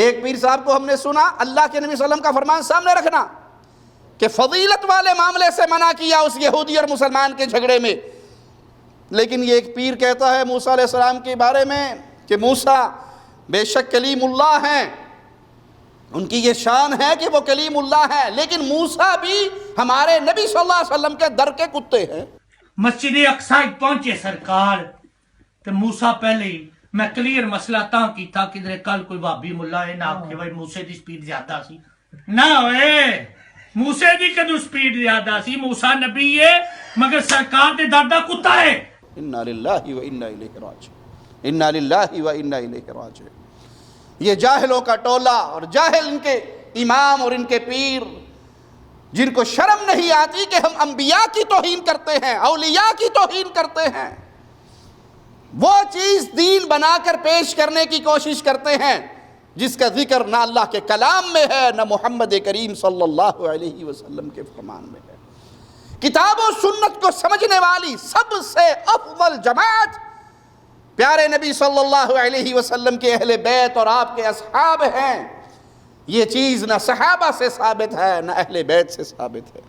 ایک پیر صاحب کو ہم نے سنا اللہ کے نبی صلی اللہ علیہ وسلم کا فرمان سامنے رکھنا کہ فضیلت والے معاملے سے منع کیا اس یہودی اور مسلمان کے جھگڑے میں، لیکن یہ ایک پیر کہتا ہے موسیٰ علیہ السلام کے بارے میں کہ موسیٰ بے شک کلیم اللہ ہیں، ان کی یہ شان ہے کہ وہ کلیم اللہ ہے، لیکن موسیٰ بھی ہمارے نبی صلی اللہ علیہ وسلم کے در کے کتے ہیں۔ مسجد اقصی پہنچے سرکار تو موسیٰ پہلے ہی میں کلیئر مسئلہ تاں کی تھا کہ کل کوئی بابی ملا ہے نہ کہ بھائی موسیٰ دی سپیڈ زیادہ سی، نہ ہوئے موسیٰ دی کدو سپیڈ زیادہ سی، موسیٰ نبی ہے مگر سرکار دے دادا کتا ہے۔ انا للہ و انا الیہ راجعون، انا للہ و انا الیہ راجعون۔ یہ جاہلوں کا ٹولہ اور جاہل ان کے امام اور ان کے پیر جن کو شرم نہیں آتی کہ ہم انبیاء کی توہین کرتے ہیں، اولیاء کی توہین کرتے ہیں، وہ چیز دین بنا کر پیش کرنے کی کوشش کرتے ہیں جس کا ذکر نہ اللہ کے کلام میں ہے نہ محمد کریم صلی اللہ علیہ وسلم کے فرمان میں ہے۔ کتاب و سنت کو سمجھنے والی سب سے افضل جماعت پیارے نبی صلی اللہ علیہ وسلم کے اہل بیت اور آپ کے اصحاب ہیں۔ یہ چیز نہ صحابہ سے ثابت ہے نہ اہل بیت سے ثابت ہے۔